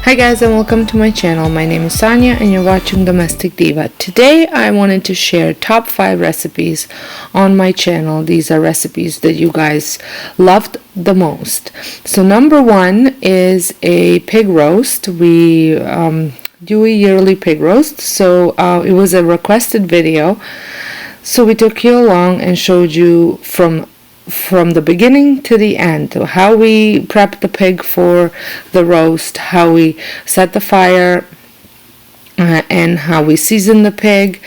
Hi guys, and welcome to my channel. My name is Sonja and you're watching Domestic Diva. Today I wanted to share top 5 recipes on my channel. These are recipes that you guys loved the most. So number 1 is a pig roast. We do a yearly pig roast. So it was a requested video. So we took you along and showed you from the beginning to the end, how we prep the pig for the roast, how we set the fire, and how we season the pig,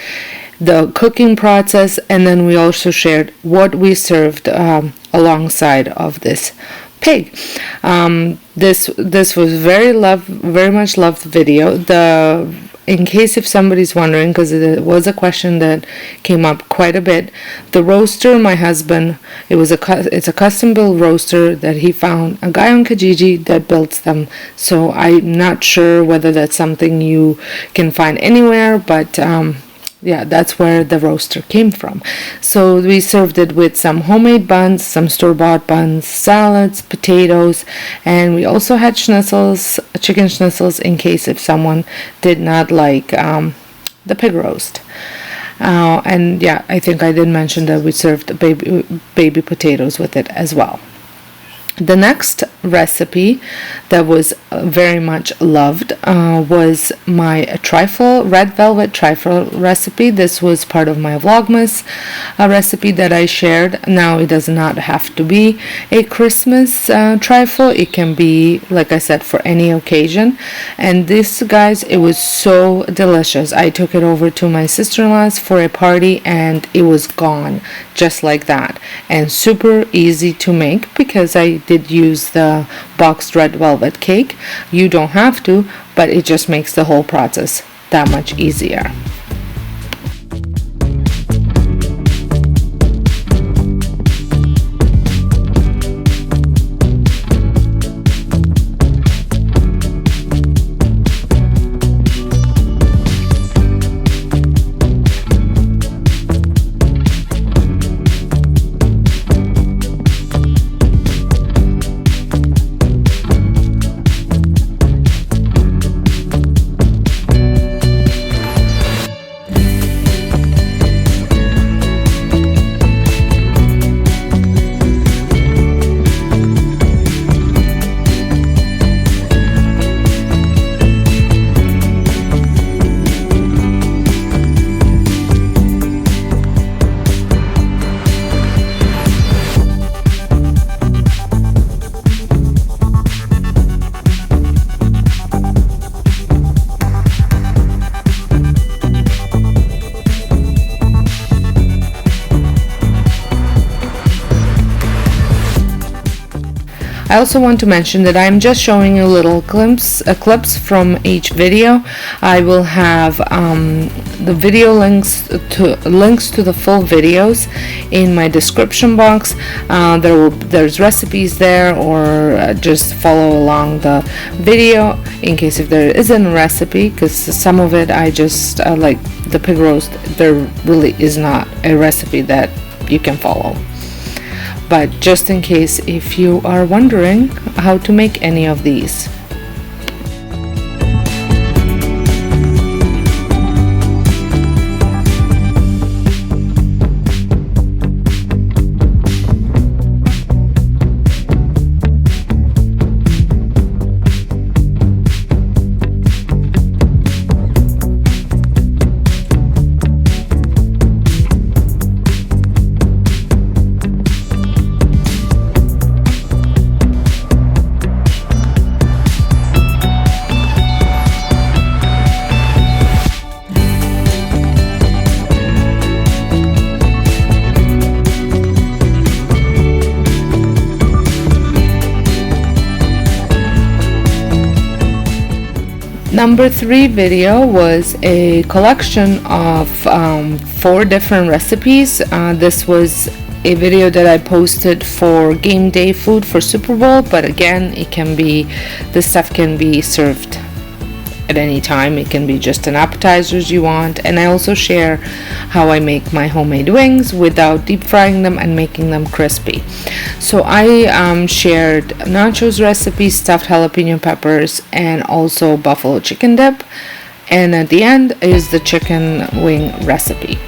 the cooking process, and then we also shared what we served alongside of this pig. This was very much loved video. In case if somebody's wondering, because it was a question that came up quite a bit, the roaster, my husband, it's a custom built roaster that he found, a guy on Kijiji that builds them. So I'm not sure whether that's something you can find anywhere, but yeah, that's where the roaster came from. So we served it with some homemade buns, some store-bought buns, salads, potatoes, and we also had schnitzels, chicken schnitzels, in case if someone did not like the pig roast. And yeah, I think I did mention that we served baby potatoes with it as well. The next recipe that was very much loved was my trifle, red velvet trifle recipe. This was part of my Vlogmas recipe that I shared. Now it does not have to be a Christmas trifle. It can be, like I said, for any occasion. And this, guys, it was so delicious. I took it over to my sister-in-law's for a party and it was gone just like that. And super easy to make because I did use the boxed red velvet cake. You don't have to, but it just makes the whole process that much easier. I also want to mention that I'm just showing you little clips from each video. I will have the video links to the full videos in my description box. There's recipes there, or just follow along the video in case if there isn't a recipe, because some of it I just like the pig roast, there really is not a recipe that you can follow. But just in case if you are wondering how to make any of these. Number 3 video was a collection of 4 different recipes. This was a video that I posted for game day food for Superbowl, but again, this stuff can be served at any time. It can be just an appetizers you want. And I also share how I make my homemade wings without deep frying them and making them crispy. So I shared nachos recipe, stuffed jalapeno peppers, and also buffalo chicken dip. And at the end is the chicken wing recipe.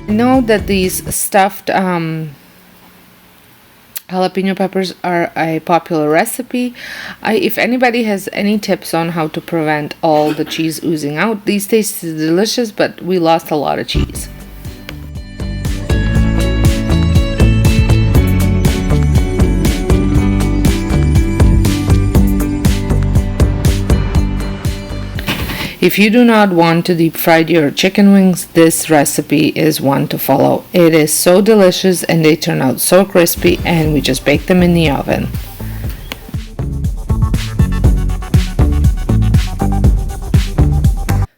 Know that these stuffed jalapeno peppers are a popular recipe. If anybody has any tips on how to prevent all the cheese oozing out, these taste delicious, but we lost a lot of cheese. If you do not want to deep fry your chicken wings, this recipe is one to follow. It is so delicious and they turn out so crispy, and we just bake them in the oven.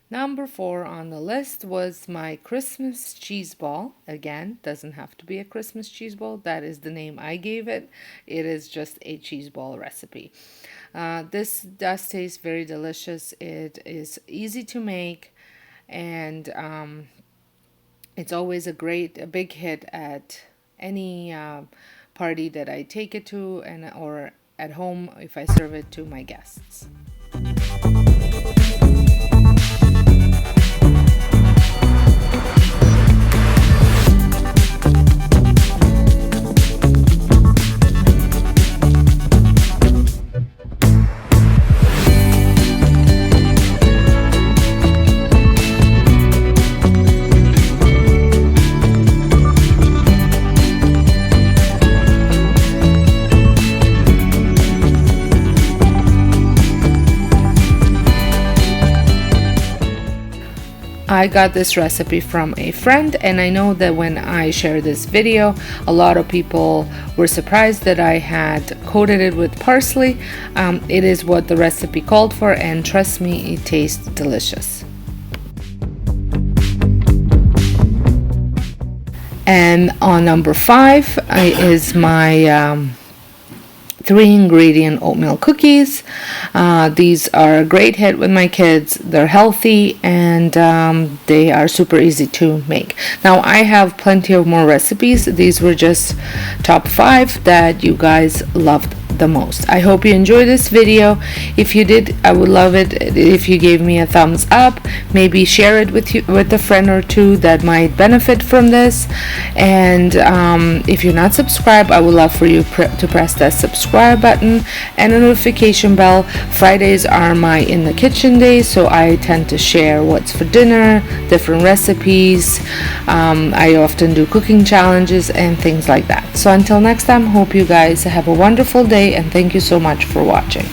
Number 4 on the list was my Christmas cheese ball. Again, doesn't have to be a Christmas cheese ball. That is the name I gave it. It is just a cheese ball recipe. This does taste very delicious. It is easy to make, and it's always a big hit at any party that I take it to, or at home if I serve it to my guests. I got this recipe from a friend, and I know that when I share this video, a lot of people were surprised that I had coated it with parsley. It is what the recipe called for, and trust me, it tastes delicious. And on number 5 is my 3-ingredient oatmeal cookies. These are a great hit with my kids. They're healthy, and they are super easy to make. Now I have plenty of more recipes. These were just top 5 that you guys loved the most. I hope you enjoyed this video. If you did, I would love it if you gave me a thumbs up. Maybe share it with a friend or two that might benefit from this. And if you're not subscribed, I would love for you to press that subscribe button and a notification bell. Fridays are my in the kitchen days, so I tend to share what's for dinner, different recipes. I often do cooking challenges and things like that. So until next time, hope you guys have a wonderful day, and thank you so much for watching.